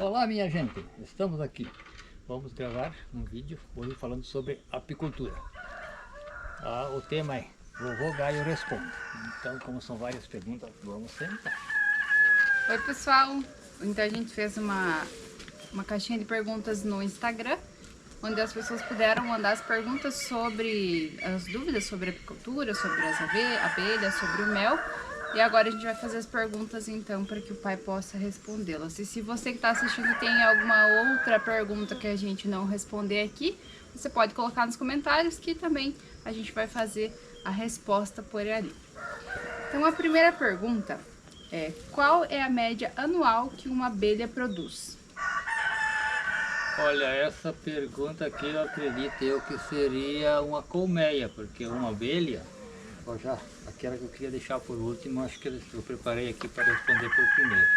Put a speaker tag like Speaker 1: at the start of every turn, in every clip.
Speaker 1: Olá minha gente, estamos aqui. Vamos gravar um vídeo hoje falando sobre apicultura. O tema é Vovô Gaio Responde. Então, como são várias perguntas, vamos sentar.
Speaker 2: Oi pessoal, então a gente fez uma caixinha de perguntas no Instagram, onde as pessoas puderam mandar as perguntas sobre as dúvidas sobre apicultura, sobre as abelhas, sobre o mel. E agora a gente vai fazer as perguntas então para que o pai possa respondê-las. E se você que está assistindo tem alguma outra pergunta que a gente não responder aqui, você pode colocar nos comentários que também a gente vai fazer a resposta por ali. Então a primeira pergunta é: qual é a média anual que uma abelha produz?
Speaker 1: Olha, essa pergunta aqui eu acredito que seria uma colmeia, porque uma abelha, aquela que eu queria deixar por último, acho que eu preparei aqui para responder por primeiro.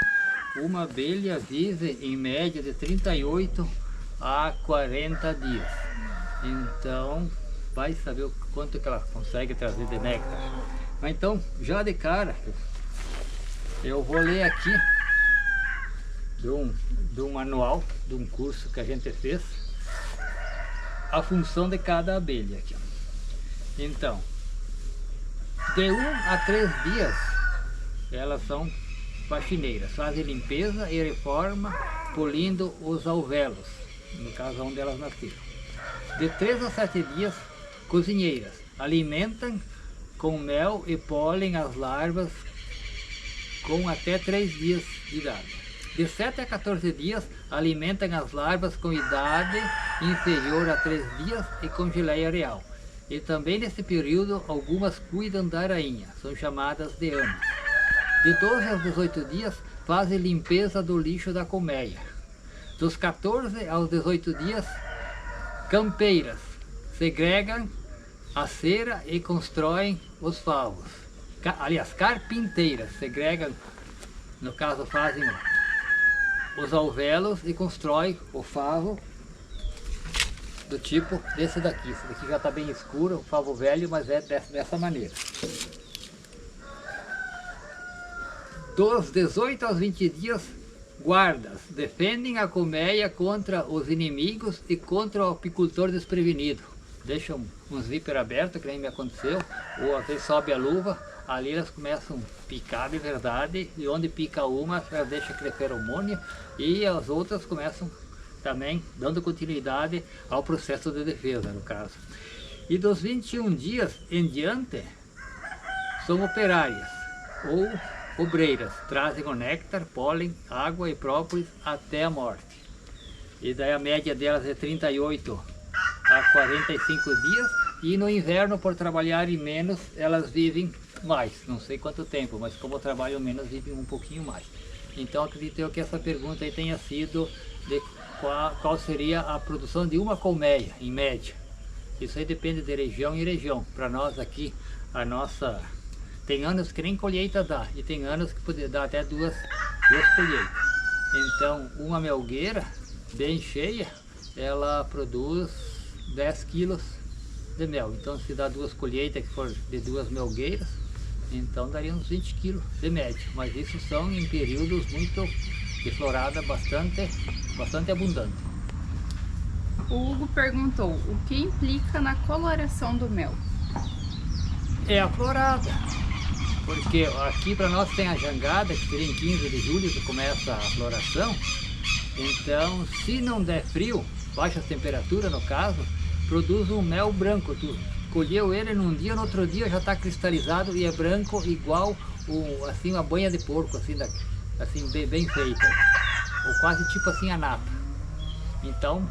Speaker 1: Uma abelha vive em média de 38 a 40 dias. Então, vai saber o quanto que ela consegue trazer de néctar. Mas então, já de cara, eu vou ler aqui de um manual, de um curso que a gente fez, a função de cada abelha aqui. Então, de 1 a 3 dias, elas são faxineiras, fazem limpeza e reforma, polindo os alvéolos, no caso onde elas nasceram. De 3 a 7 dias, cozinheiras, alimentam com mel e pólen as larvas com até 3 dias de idade. De 7 a 14 dias, alimentam as larvas com idade inferior a 3 dias e com geleia real. E também nesse período, algumas cuidam da rainha, são chamadas de amas. De 12 aos 18 dias, fazem limpeza do lixo da colmeia. Dos 14 aos 18 dias, campeiras, segregam a cera e constroem os favos. Aliás, carpinteiras, segregam, no caso fazem os alvéolos e constroem o favo do tipo desse daqui. Esse daqui já está bem escuro, o favo velho, mas é dessa maneira. Dos 18 aos 20 dias, guardas defendem a colmeia contra os inimigos e contra o apicultor desprevenido. Deixam uns zíper abertos, que nem me aconteceu, ou às vezes sobe a luva, ali elas começam a picar de verdade, e onde pica uma, ela deixa aquele feromônio, e as outras começam também dando continuidade ao processo de defesa, no caso. E dos 21 dias em diante, são operárias ou obreiras, trazem o néctar, pólen, água e própolis até a morte. E daí a média delas é 38 a 45 dias, e no inverno, por trabalharem menos, elas vivem mais, não sei quanto tempo, mas como trabalham menos, vivem um pouquinho mais. Então acredito eu que essa pergunta aí tenha sido de qual seria a produção de uma colmeia, em média. Isso aí depende de região em região. Para nós aqui, tem anos que nem colheita dá, e tem anos que pode dar até duas colheitas. Então, uma melgueira bem cheia, ela produz 10 quilos de mel. Então, se dá duas colheitas, que for de 2 melgueiras, então daria uns 20 quilos de média. Mas isso são em períodos muito de florada bastante abundante.
Speaker 2: O Hugo perguntou: o que implica na coloração do mel?
Speaker 1: É a florada, porque aqui para nós tem a jangada, que seria em 15 de julho que começa a floração. Então, se não der frio, baixas temperaturas no caso, produz um mel branco. Tu colheu ele num dia, no outro dia já está cristalizado e é branco, igual assim uma banha de porco, assim bem feita, ou quase tipo assim a nata. Então,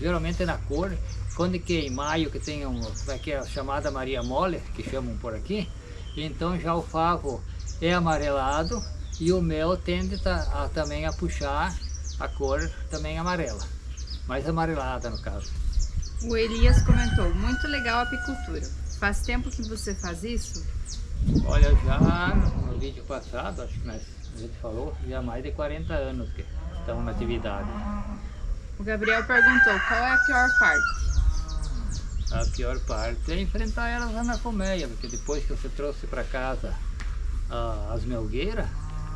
Speaker 1: geralmente é na cor. Quando que é em maio, que tem a chamada Maria Mole, que chamam por aqui, então já o favo é amarelado e o mel tende também a puxar a cor também amarela, mais amarelada no caso.
Speaker 2: O Elias comentou: muito legal a apicultura. Faz tempo que você faz isso?
Speaker 1: Olha, já no vídeo passado, acho que a gente falou, já há mais de 40 anos que estamos na atividade.
Speaker 2: O Gabriel perguntou: qual é a pior parte?
Speaker 1: A pior parte é enfrentar elas lá na colmeia, porque depois que você trouxe para casa as melgueiras,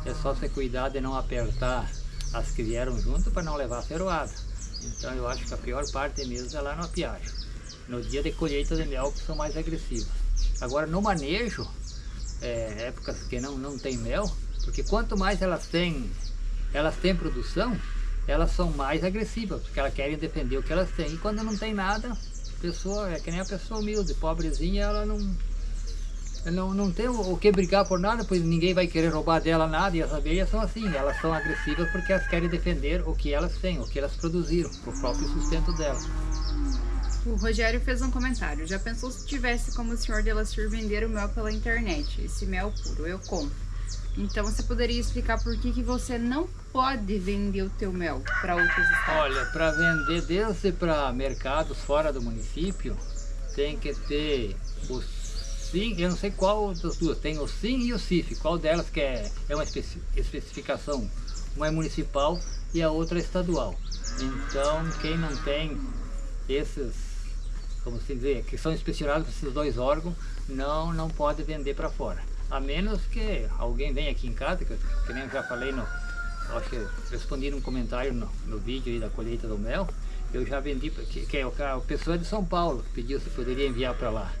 Speaker 1: é só você cuidar de não apertar as que vieram junto para não levar ferroada. Então eu acho que a pior parte mesmo é lá no apiário, no dia de colheita de mel, que são mais agressivas. Agora no manejo, épocas que não tem mel, porque quanto mais elas têm produção, elas são mais agressivas, porque elas querem defender o que elas têm. E quando não tem nada, a pessoa, é que nem a pessoa humilde, pobrezinha, ela não tem o que brigar por nada, pois ninguém vai querer roubar dela nada. E as abelhas são assim, elas são agressivas porque elas querem defender o que elas têm, o que elas produziram, o próprio sustento delas.
Speaker 2: O Rogério fez um comentário: já pensou se tivesse como o senhor Delacir vender o mel pela internet? Esse mel puro, eu compro. Então você poderia explicar por que você não pode vender o teu mel para outros estados?
Speaker 1: Olha, para vender desde para mercados fora do município, tem que ter o SIM, eu não sei qual das duas, tem o SIM e o CIF, qual delas que é uma especificação, uma é municipal e a outra é estadual. Então quem não tem esses, como se dizer, que são inspecionados por esses dois órgãos, não pode vender para fora. A menos que alguém venha aqui em casa, que nem eu já falei, acho que eu respondi num comentário no vídeo aí da colheita do mel, eu já vendi, que é o pessoal de São Paulo que pediu se poderia enviar para lá.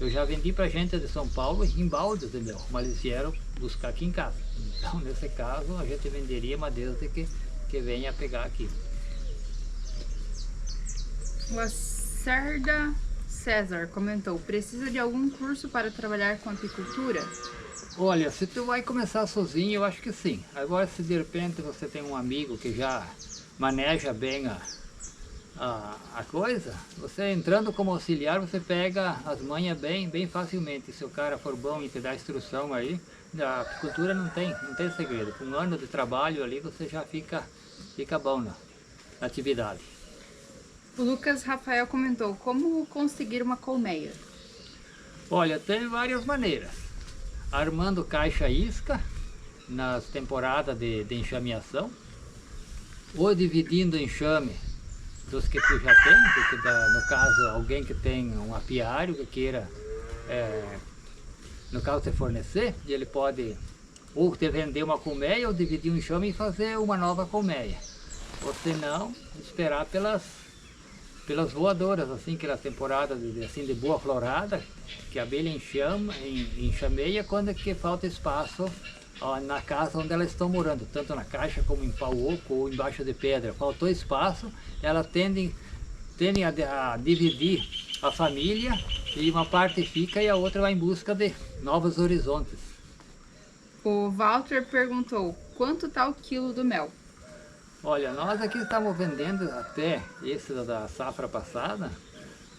Speaker 1: Eu já vendi para gente de São Paulo em baldes de mel, mas eles vieram buscar aqui em casa. Então nesse caso a gente venderia, mas desde que venha pegar aqui.
Speaker 2: Lacerda César comentou: precisa de algum curso para trabalhar com apicultura?
Speaker 1: Olha, se tu vai começar sozinho, eu acho que sim. Agora, se de repente você tem um amigo que já maneja bem a coisa, você entrando como auxiliar, você pega as manhas bem facilmente. Se o cara for bom e te dá instrução aí, a apicultura não tem segredo. Com um ano de trabalho ali, você já fica bom na atividade.
Speaker 2: O Lucas Rafael comentou: como conseguir uma colmeia?
Speaker 1: Olha, tem várias maneiras. Armando caixa isca nas temporadas de enxameação, ou dividindo enxame dos que tu já tem, porque no caso alguém que tem um apiário que queira, no caso te fornecer, ele pode ou te vender uma colmeia ou dividir um enxame e fazer uma nova colmeia. Ou se não, esperar pelas voadoras, assim, aquela temporada de boa florada, que a abelha enxameia quando é que falta espaço na casa onde elas estão morando, tanto na caixa como em pau oco ou embaixo de pedra. Faltou espaço, elas tendem a dividir a família, e uma parte fica e a outra vai em busca de novos horizontes.
Speaker 2: O Walter perguntou: quanto está o quilo do mel?
Speaker 1: Olha, nós aqui estamos vendendo até esse da safra passada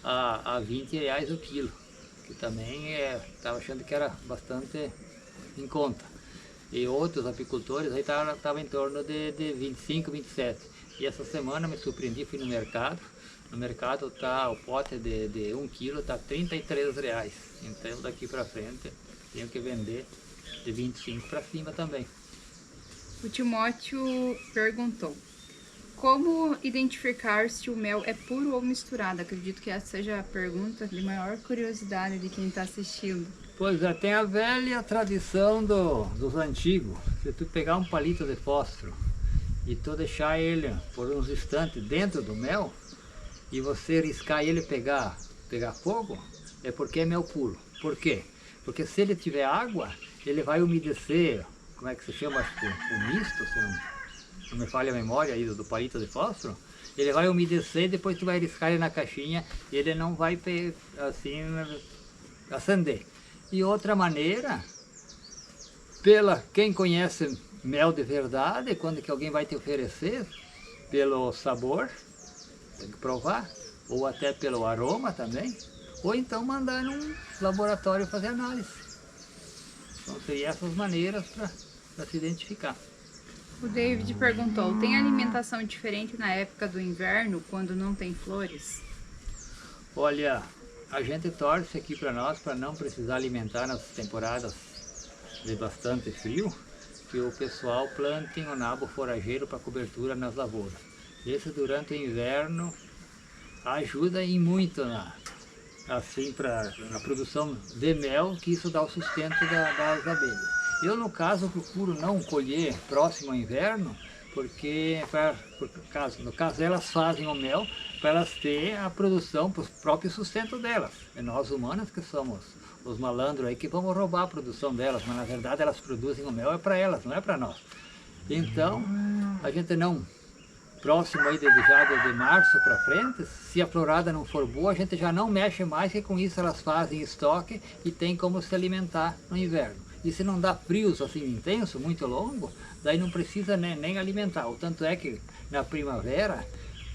Speaker 1: a R$20 o quilo, que também estava achando que era bastante em conta. E outros apicultores aí estavam em torno de 25, 27. E essa semana me surpreendi, fui no mercado tá, o pote de 1 quilo está R$33. Então daqui para frente tenho que vender de 25 para cima também.
Speaker 2: O Timóteo perguntou: como identificar se o mel é puro ou misturado? Acredito que essa seja a pergunta de maior curiosidade de quem está assistindo.
Speaker 1: Pois é, tem a velha tradição dos antigos. Se tu pegar um palito de fósforo e tu deixar ele por uns instantes dentro do mel, e você riscar ele pegar fogo, é porque é mel puro. Por quê? Porque se ele tiver água, ele vai umedecer, como é que se chama, o misto, se não me falha a memória aí do palito de fósforo, ele vai umedecer e depois tu vai riscar ele na caixinha e ele não vai assim acender. E outra maneira, quem conhece mel de verdade, quando que alguém vai te oferecer, pelo sabor, tem que provar, ou até pelo aroma também, ou então mandar num laboratório fazer análise. Então seriam essas maneiras para se identificar.
Speaker 2: O David perguntou: tem alimentação diferente na época do inverno, quando não tem flores?
Speaker 1: Olha, a gente torce aqui para nós, para não precisar alimentar nas temporadas de bastante frio, que o pessoal plante o nabo forageiro para cobertura nas lavouras. Esse durante o inverno ajuda e muito na produção de mel, que isso dá o sustento das abelhas. Eu, no caso, procuro não colher próximo ao inverno, porque no caso elas fazem o mel para elas terem a produção para o próprio sustento delas. É nós humanos que somos os malandros aí que vamos roubar a produção delas, mas na verdade elas produzem o mel é para elas, não é para nós. Então, a gente não, próximo aí já de março para frente, se a florada não for boa, a gente já não mexe mais, que com isso elas fazem estoque e tem como se alimentar no inverno. E se não dá frios assim intenso, muito longo, daí não precisa nem alimentar. O tanto é que na primavera,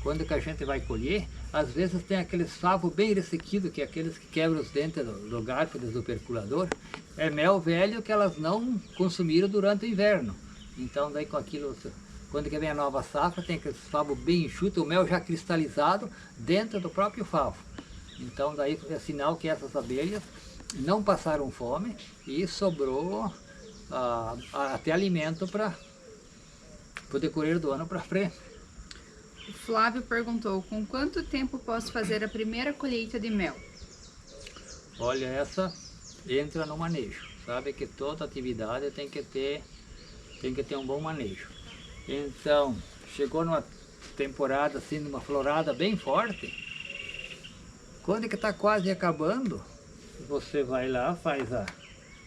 Speaker 1: quando que a gente vai colher, às vezes tem aqueles favos bem ressequidos, que é aqueles que quebram os dentes do garfo, do perculador. É mel velho que elas não consumiram durante o inverno. Então daí com aquilo, quando que vem a nova safra, tem aqueles favos bem enxutos, o mel já cristalizado dentro do próprio favo. Então daí é sinal que essas abelhas não passaram fome e sobrou até alimento para o decorrer do ano para frente.
Speaker 2: O Flávio perguntou, com quanto tempo posso fazer a primeira colheita de mel?
Speaker 1: Olha, essa entra no manejo. Sabe que toda atividade tem que ter um bom manejo. Então, chegou numa temporada assim, numa florada bem forte, quando que está quase acabando, você vai lá, faz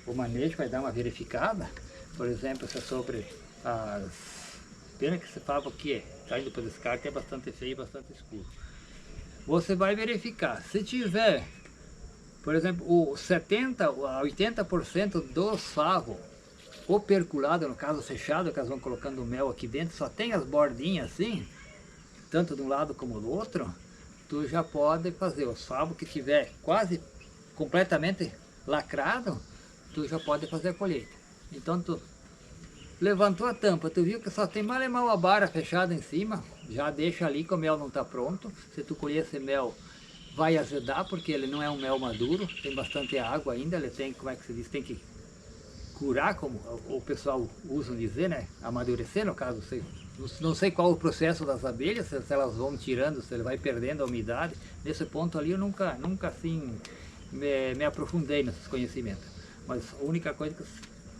Speaker 1: o manejo, vai dar uma verificada. Por exemplo, se é sobre as... Pena que esse favo aqui está indo para o descarte, é bastante feio e bastante escuro. Você vai verificar, se tiver, por exemplo, o 70% a 80% dos favos operculado, no caso fechado, que elas vão colocando mel aqui dentro, só tem as bordinhas assim, tanto de um lado como do outro, tu já pode fazer. Os favos que tiver quase completamente lacrado, tu já pode fazer a colheita. Então tu levantou a tampa, tu viu que só tem mal e mal a bara fechada em cima, já deixa ali que o mel não está pronto. Se tu colher esse mel, vai azedar, porque ele não é um mel maduro, tem bastante água ainda, ele tem, como é que se diz, tem que curar, como o pessoal usa dizer, né? Amadurecer, no caso, não sei qual o processo das abelhas, se elas vão tirando, se ele vai perdendo a umidade. Nesse ponto ali eu nunca assim me aprofundei nesses conhecimentos. Mas a única coisa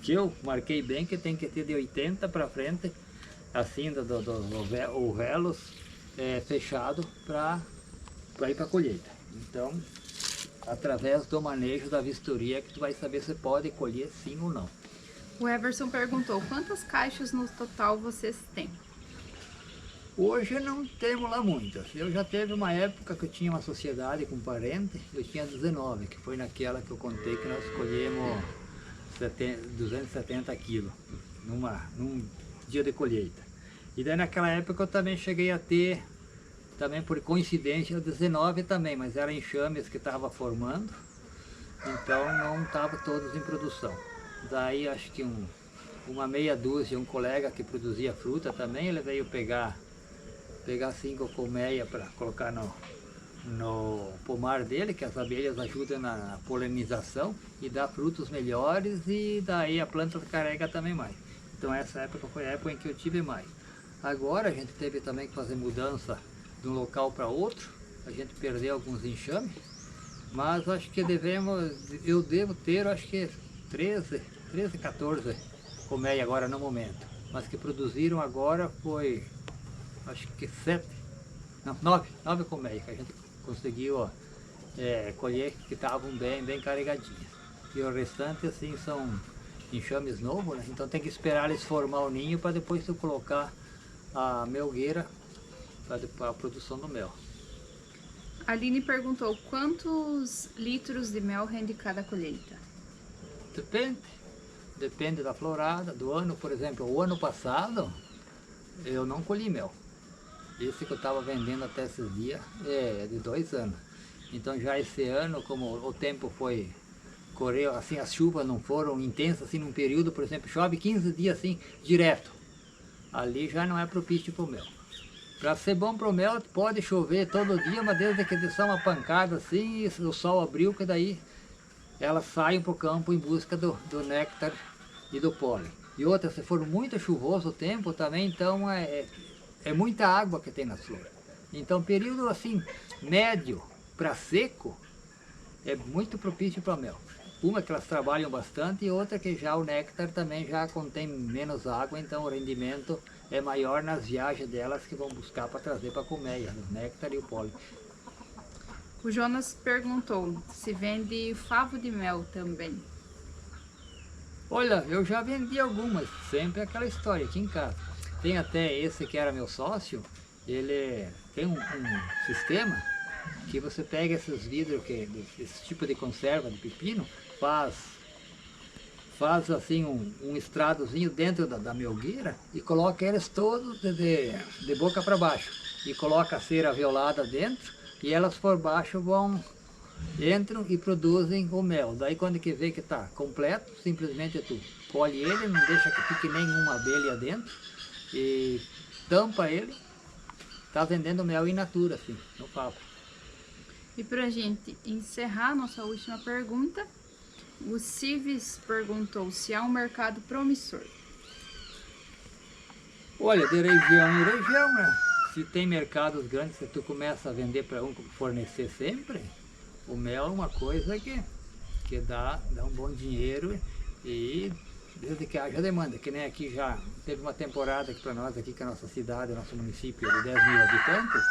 Speaker 1: que eu marquei bem, que tem que ter de 80 para frente, assim, o velos fechado para ir para a colheita. Então, através do manejo da vistoria que tu vai saber se pode colher sim ou não.
Speaker 2: O Everson perguntou, quantas caixas no total vocês têm?
Speaker 1: Hoje não temos lá muitas. Eu já teve uma época que eu tinha uma sociedade com parente, eu tinha 19, que foi naquela que eu contei que nós colhemos 270 quilos num dia de colheita. E daí naquela época eu também cheguei a ter, também por coincidência, 19 também, mas eram enxames que estava formando, então não estavam todos em produção. Daí acho que uma meia dúzia, um colega que produzia fruta também, ele veio pegar 5 colmeias para colocar no pomar dele, que as abelhas ajudam na polinização e dá frutos melhores, e daí a planta carrega também mais. Então essa época foi a época em que eu tive mais. Agora a gente teve também que fazer mudança de um local para outro, a gente perdeu alguns enxames, mas acho que eu devo ter, acho que 13, 14 colmeias agora no momento, mas que produziram agora foi, acho que 9 colmeias que a gente conseguiu colher, que estavam bem carregadinhas. E o restante assim são enxames novos, né? Então tem que esperar eles formar o ninho para depois tu colocar a melgueira para a produção do mel.
Speaker 2: A Aline perguntou, quantos litros de mel rende cada colheita?
Speaker 1: Depende da florada, do ano. Por exemplo, o ano passado eu não colhi mel. Esse que eu estava vendendo até esses dias é de 2 anos. Então já esse ano, como o tempo correu, assim, as chuvas não foram intensas, assim, num período, por exemplo, chove 15 dias assim, direto. Ali já não é propício para o mel. Para ser bom para o mel, pode chover todo dia, mas desde que dê só uma pancada assim, e o sol abriu, que daí elas saem para o campo em busca do néctar e do pólen. E outra, se for muito chuvoso o tempo também, então é muita água que tem nas flores. Então período assim, médio para seco, é muito propício para o mel. Uma que elas trabalham bastante e outra que já o néctar também já contém menos água, então o rendimento é maior nas viagens delas que vão buscar para trazer para a colmeia, o néctar e o pólen.
Speaker 2: O Jonas perguntou se vende favo de mel também.
Speaker 1: Olha, eu já vendi algumas, sempre aquela história aqui em casa. Tem até esse que era meu sócio, ele tem um sistema que você pega esses vidros, esse tipo de conserva de pepino, faz assim um estradozinho dentro da melgueira e coloca eles todos de boca para baixo. E coloca a cera violada dentro e elas por baixo entram e produzem o mel. Daí quando que vê que está completo, simplesmente tu colhe ele, não deixa que fique nenhuma abelha dentro e tampa ele, está vendendo mel in natura, assim, no papo.
Speaker 2: E pra gente encerrar nossa última pergunta, o Civis perguntou se há um mercado promissor.
Speaker 1: Olha, de região em região, né? Se tem mercados grandes que tu começa a vender para um fornecer sempre, o mel é uma coisa que dá um bom dinheiro e desde que haja demanda, que nem aqui já teve uma temporada aqui para nós, aqui que a nossa cidade, nosso município é de 10 mil habitantes,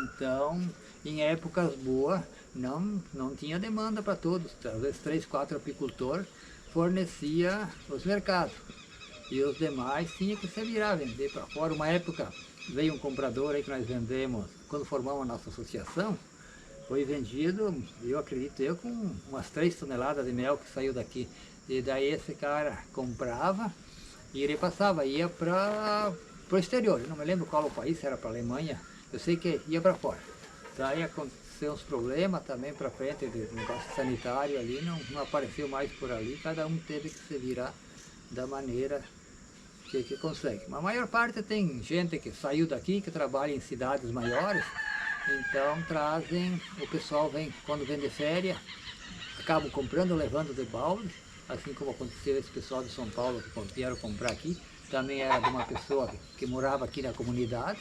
Speaker 1: então em épocas boas não tinha demanda para todos, às vezes 3, 4 apicultores fornecia os mercados e os demais tinha que se virar, vender para fora. Uma época veio um comprador aí que nós vendemos, quando formamos a nossa associação, foi vendido, eu acredito com umas 3 toneladas de mel que saiu daqui. E daí esse cara comprava e ele passava, ia para o exterior. Eu não me lembro qual o país, se era para a Alemanha, eu sei que ia para fora. Daí aconteceu uns problemas também para frente, de negócio sanitário ali, não apareceu mais por ali, cada um teve que se virar da maneira que consegue. Mas a maior parte tem gente que saiu daqui, que trabalha em cidades maiores, então trazem, o pessoal vem, quando vem de férias, acabam comprando, levando de balde, assim como aconteceu esse pessoal de São Paulo que vieram comprar aqui, também era de uma pessoa que morava aqui na comunidade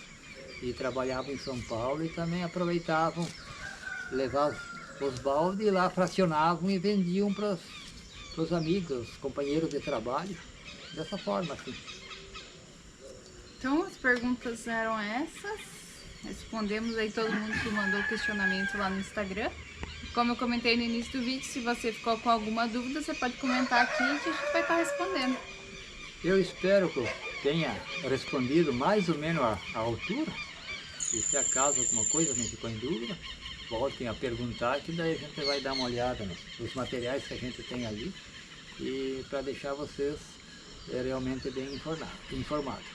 Speaker 1: e trabalhava em São Paulo e também aproveitavam levar os baldes e lá fracionavam e vendiam para os amigos, companheiros de trabalho, dessa forma assim.
Speaker 2: Então as perguntas eram essas, respondemos aí todo mundo que mandou questionamento lá no Instagram. Como eu comentei no início do vídeo, se você ficou com alguma dúvida, você pode comentar aqui que a gente vai estar respondendo.
Speaker 1: Eu espero que eu tenha respondido mais ou menos à altura, e se acaso alguma coisa não ficou em dúvida, voltem a perguntar, que daí a gente vai dar uma olhada nos materiais que a gente tem ali, e para deixar vocês realmente bem informados.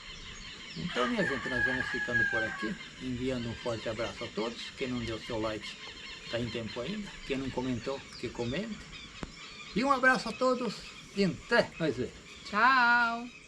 Speaker 1: Então, minha gente, nós vamos ficando por aqui, enviando um forte abraço a todos. Quem não deu seu like, está em tempo ainda. Quem não comentou, que comente. E um abraço a todos e até nós ver.
Speaker 2: Tchau!